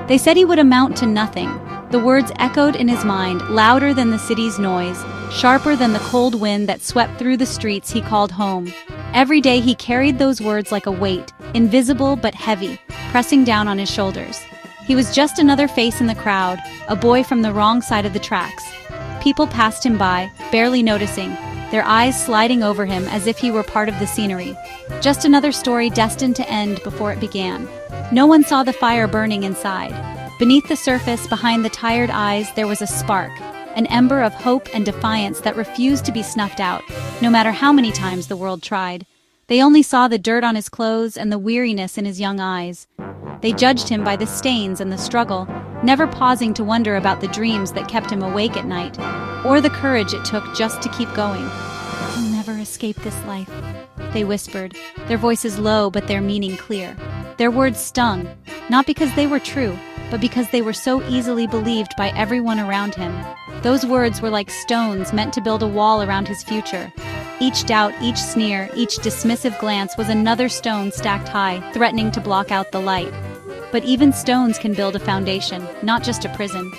They said he would amount to nothing. The words echoed in his mind, louder than the city's noise, sharper than the cold wind that swept through the streets he called home. Every day he carried those words like a weight, invisible but heavy, pressing down on his shoulders. He was just another face in the crowd, a boy from the wrong side of the tracks. People passed him by, barely noticing, their eyes sliding over him as if he were part of the scenery. Just another story destined to end before it began. No one saw the fire burning inside. Beneath the surface, behind the tired eyes, there was a spark, an ember of hope and defiance that refused to be snuffed out, no matter how many times the world tried. They only saw the dirt on his clothes and the weariness in his young eyes. They judged him by the stains and the struggle, never pausing to wonder about the dreams that kept him awake at night, or the courage it took just to keep going. "You'll never escape this life," they whispered, their voices low but their meaning clear. Their words stung, not because they were true, but because they were so easily believed by everyone around him. Those words were like stones meant to build a wall around his future. Each doubt, each sneer, each dismissive glance was another stone stacked high, threatening to block out the light. But even stones can build a foundation, not just a prison.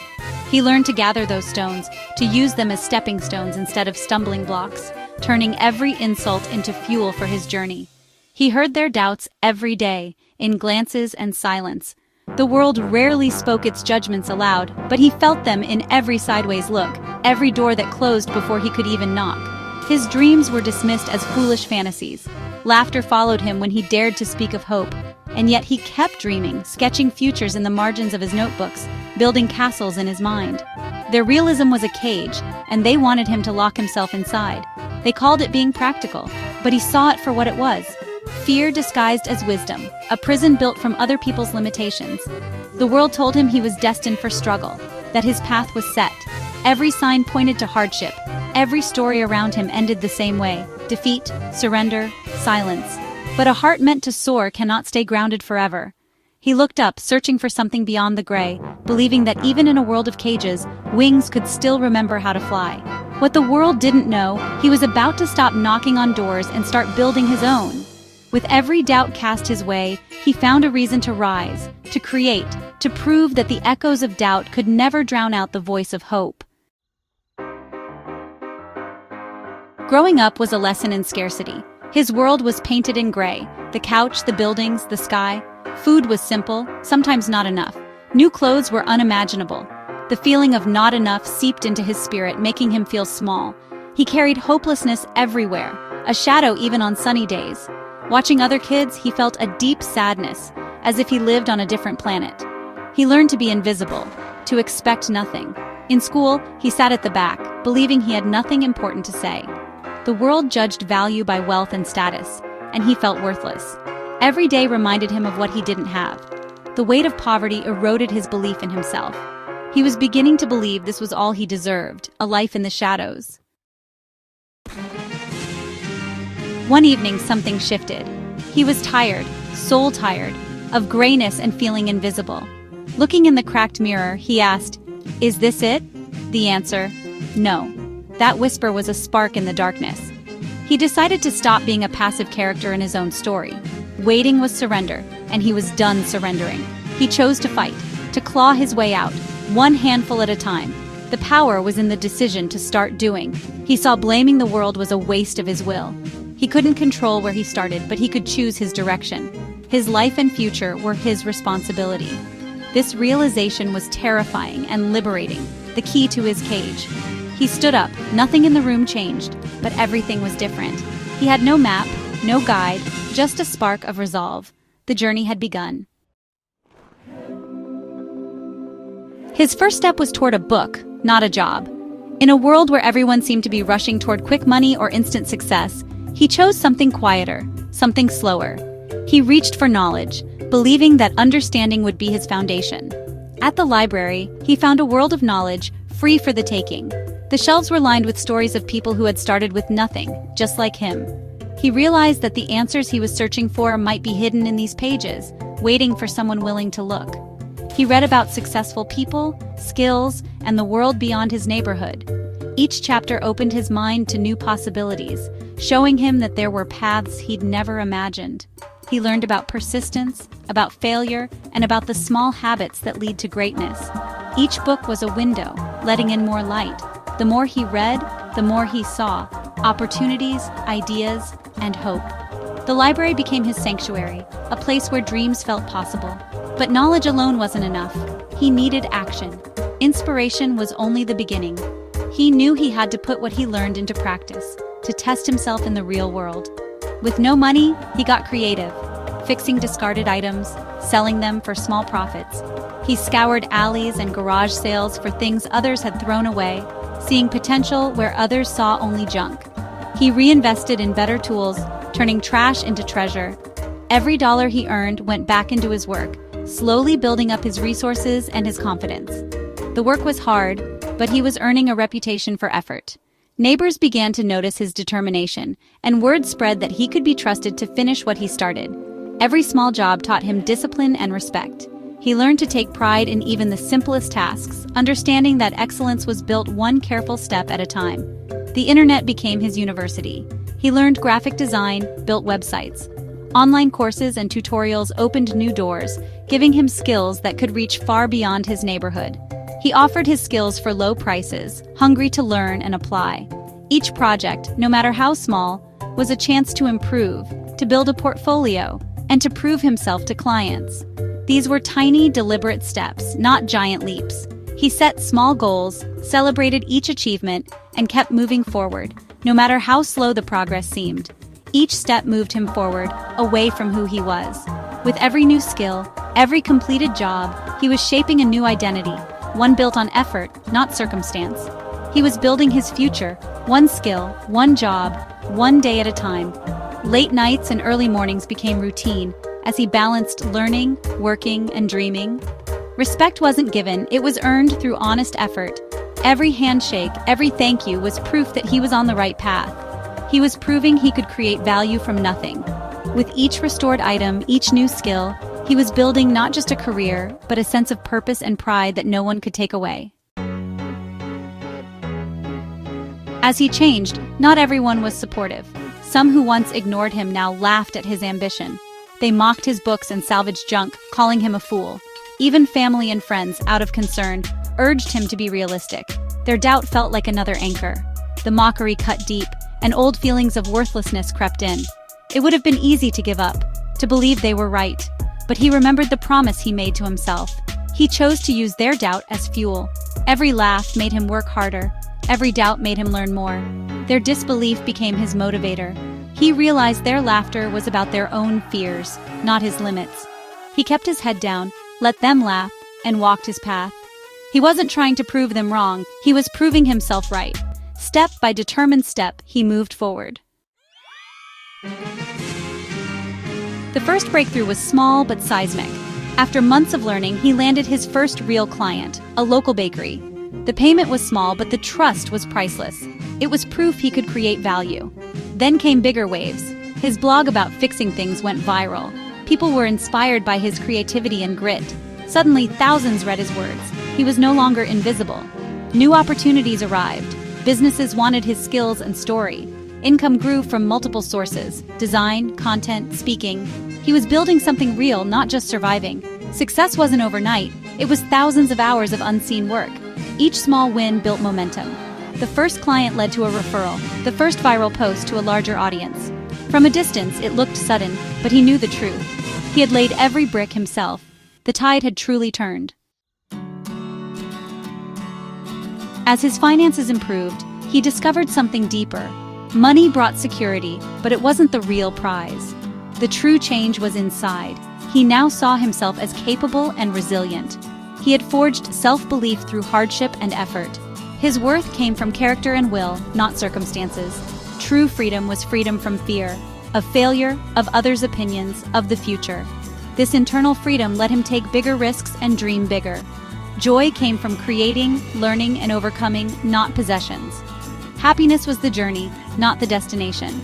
He learned to gather those stones, to use them as stepping stones instead of stumbling blocks, turning every insult into fuel for his journey. He heard their doubts every day, in glances and silence. The world rarely spoke its judgments aloud, but he felt them in every sideways look, every door that closed before he could even knock. His dreams were dismissed as foolish fantasies. Laughter followed him when he dared to speak of hope, and yet he kept dreaming, sketching futures in the margins of his notebooks, building castles in his mind. Their realism was a cage, and they wanted him to lock himself inside. They called it being practical, but he saw it for what it was. Fear disguised as wisdom, a prison built from other people's limitations. The world told him he was destined for struggle, that his path was set. Every sign pointed to hardship. Every story around him ended the same way: defeat, surrender, silence. But a heart meant to soar cannot stay grounded forever. He looked up, searching for something beyond the gray, believing that even in a world of cages, wings could still remember how to fly. What the world didn't know, he was about to stop knocking on doors and start building his own. With every doubt cast his way, he found a reason to rise, to create, to prove that the echoes of doubt could never drown out the voice of hope. Growing up was a lesson in scarcity. His world was painted in gray: the couch, the buildings, the sky. Food was simple, sometimes not enough. New clothes were unimaginable. The feeling of not enough seeped into his spirit, making him feel small. He carried hopelessness everywhere, a shadow even on sunny days. Watching other kids, he felt a deep sadness, as if he lived on a different planet. He learned to be invisible, to expect nothing. In school, he sat at the back, believing he had nothing important to say. The world judged value by wealth and status, and he felt worthless. Every day reminded him of what he didn't have. The weight of poverty eroded his belief in himself. He was beginning to believe this was all he deserved, a life in the shadows. One evening, something shifted. He was tired, soul tired, of grayness and feeling invisible. Looking in the cracked mirror, he asked, "Is this it?" The answer, no. That whisper was a spark in the darkness. He decided to stop being a passive character in his own story. Waiting was surrender, and he was done surrendering. He chose to fight, to claw his way out, one handful at a time. The power was in the decision to start doing. He saw blaming the world was a waste of his will. He couldn't control where he started, but he could choose his direction. His life and future were his responsibility. This realization was terrifying and liberating, the key to his cage. He stood up, nothing in the room changed, but everything was different. He had no map, no guide, just a spark of resolve. The journey had begun. His first step was toward a book, not a job. In a world where everyone seemed to be rushing toward quick money or instant success, he chose something quieter, something slower. He reached for knowledge, believing that understanding would be his foundation. At the library, he found a world of knowledge, free for the taking. The shelves were lined with stories of people who had started with nothing, just like him. He realized that the answers he was searching for might be hidden in these pages, waiting for someone willing to look. He read about successful people, skills, and the world beyond his neighborhood. Each chapter opened his mind to new possibilities, showing him that there were paths he'd never imagined. He learned about persistence, about failure, and about the small habits that lead to greatness. Each book was a window, letting in more light. The more he read, the more he saw opportunities, ideas, and hope. The library became his sanctuary, a place where dreams felt possible. But knowledge alone wasn't enough. He needed action. Inspiration was only the beginning. He knew he had to put what he learned into practice, to test himself in the real world. With no money, he got creative, fixing discarded items, selling them for small profits. He scoured alleys and garage sales for things others had thrown away, seeing potential where others saw only junk. He reinvested in better tools, turning trash into treasure. Every dollar he earned went back into his work, slowly building up his resources and his confidence. The work was hard, but he was earning a reputation for effort. Neighbors began to notice his determination, and word spread that he could be trusted to finish what he started. Every small job taught him discipline and respect. He learned to take pride in even the simplest tasks, understanding that excellence was built one careful step at a time. The internet became his university. He learned graphic design, built websites. Online courses and tutorials opened new doors, giving him skills that could reach far beyond his neighborhood. He offered his skills for low prices, hungry to learn and apply. Each project, no matter how small, was a chance to improve, to build a portfolio, and to prove himself to clients. These were tiny, deliberate steps, not giant leaps. He set small goals, celebrated each achievement, and kept moving forward, no matter how slow the progress seemed. Each step moved him forward, away from who he was. With every new skill, every completed job, he was shaping a new identity, one built on effort, not circumstance. He was building his future, one skill, one job, one day at a time. Late nights and early mornings became routine as he balanced learning, working, and dreaming. Respect wasn't given, it was earned through honest effort. Every handshake, every thank you was proof that he was on the right path. He was proving he could create value from nothing. With each restored item, each new skill, he was building not just a career, but a sense of purpose and pride that no one could take away. As he changed, not everyone was supportive. Some who once ignored him now laughed at his ambition. They mocked his books and salvaged junk, calling him a fool. Even family and friends, out of concern, urged him to be realistic. Their doubt felt like another anchor. The mockery cut deep, and old feelings of worthlessness crept in. It would have been easy to give up, to believe they were right. But he remembered the promise he made to himself. He chose to use their doubt as fuel. Every laugh made him work harder. Every doubt made him learn more. Their disbelief became his motivator. He realized their laughter was about their own fears, not his limits. He kept his head down, let them laugh, and walked his path. He wasn't trying to prove them wrong, he was proving himself right. Step by determined step, he moved forward. The first breakthrough was small but seismic. After months of learning, he landed his first real client, a local bakery. The payment was small, but the trust was priceless. It was proof he could create value. Then came bigger waves. His blog about fixing things went viral. People were inspired by his creativity and grit. Suddenly, thousands read his words. He was no longer invisible. New opportunities arrived. Businesses wanted his skills and story. Income grew from multiple sources: design, content, speaking. He was building something real, not just surviving. Success wasn't overnight. It was thousands of hours of unseen work. Each small win built momentum. The first client led to a referral, the first viral post to a larger audience. From a distance, it looked sudden, but he knew the truth. He had laid every brick himself. The tide had truly turned. As his finances improved, he discovered something deeper. Money brought security, but it wasn't the real prize. The true change was inside. He now saw himself as capable and resilient. He had forged self-belief through hardship and effort. His worth came from character and will, not circumstances. True freedom was freedom from fear, of failure, of others' opinions, of the future. This internal freedom let him take bigger risks and dream bigger. Joy came from creating, learning, and overcoming, not possessions. Happiness was the journey, not the destination.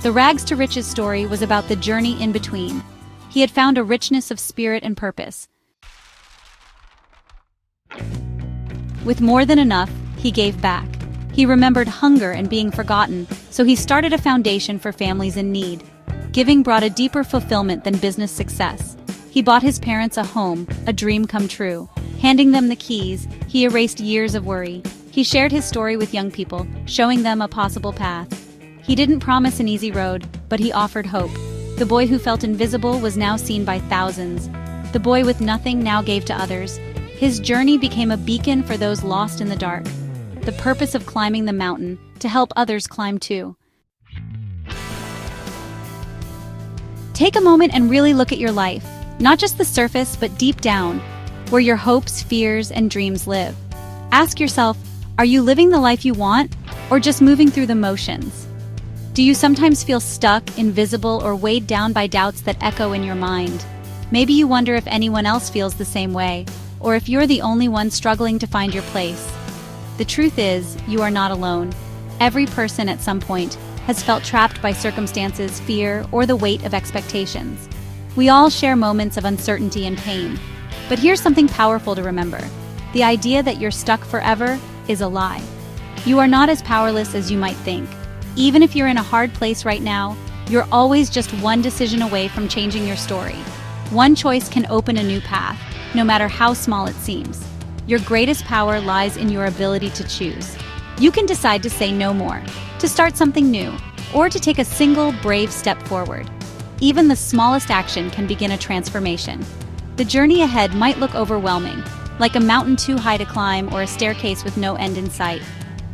The rags to riches story was about the journey in between. He had found a richness of spirit and purpose. With more than enough, he gave back. He remembered hunger and being forgotten, so he started a foundation for families in need. Giving brought a deeper fulfillment than business success. He bought his parents a home, a dream come true. Handing them the keys, he erased years of worry. He shared his story with young people, showing them a possible path. He didn't promise an easy road, but he offered hope. The boy who felt invisible was now seen by thousands. The boy with nothing now gave to others. His journey became a beacon for those lost in the dark. The purpose of climbing the mountain, to help others climb too. Take a moment and really look at your life, not just the surface, but deep down, where your hopes, fears, and dreams live. Ask yourself, are you living the life you want, or just moving through the motions? Do you sometimes feel stuck, invisible, or weighed down by doubts that echo in your mind? Maybe you wonder if anyone else feels the same way, or if you're the only one struggling to find your place. The truth is, you are not alone. Every person at some point has felt trapped by circumstances, fear, or the weight of expectations. We all share moments of uncertainty and pain. But here's something powerful to remember. The idea that you're stuck forever is a lie. You are not as powerless as you might think. Even if you're in a hard place right now, you're always just one decision away from changing your story. One choice can open a new path, no matter how small it seems. Your greatest power lies in your ability to choose. You can decide to say no more, to start something new, or to take a single brave step forward. Even the smallest action can begin a transformation. The journey ahead might look overwhelming, like a mountain too high to climb or a staircase with no end in sight.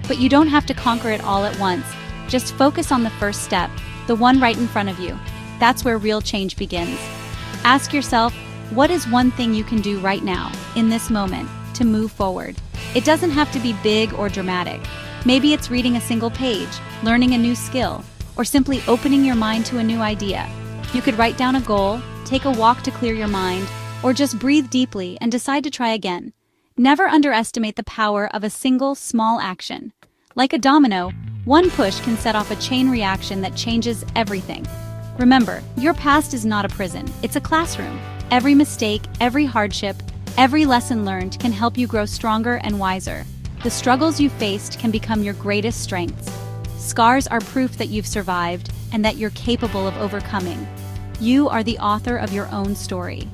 But you don't have to conquer it all at once. Just focus on the first step, the one right in front of you. That's where real change begins. Ask yourself, what is one thing you can do right now, in this moment, to move forward? It doesn't have to be big or dramatic. Maybe it's reading a single page, learning a new skill, or simply opening your mind to a new idea. You could write down a goal, take a walk to clear your mind, or just breathe deeply and decide to try again. Never underestimate the power of a single small action. Like a domino, one push can set off a chain reaction that changes everything. Remember, your past is not a prison, it's a classroom. Every mistake, every hardship, every lesson learned can help you grow stronger and wiser. The struggles you faced can become your greatest strengths. Scars are proof that you've survived and that you're capable of overcoming. You are the author of your own story.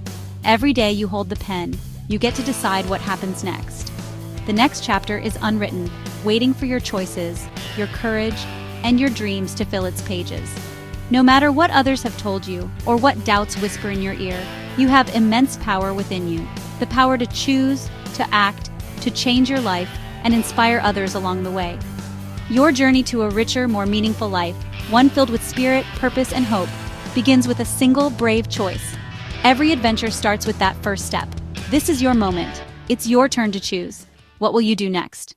Every day you hold the pen, you get to decide what happens next. The next chapter is unwritten, waiting for your choices, your courage, and your dreams to fill its pages. No matter what others have told you, or what doubts whisper in your ear, you have immense power within you. The power to choose, to act, to change your life, and inspire others along the way. Your journey to a richer, more meaningful life, one filled with spirit, purpose, and hope, begins with a single brave choice. Every adventure starts with that first step. This is your moment. It's your turn to choose. What will you do next?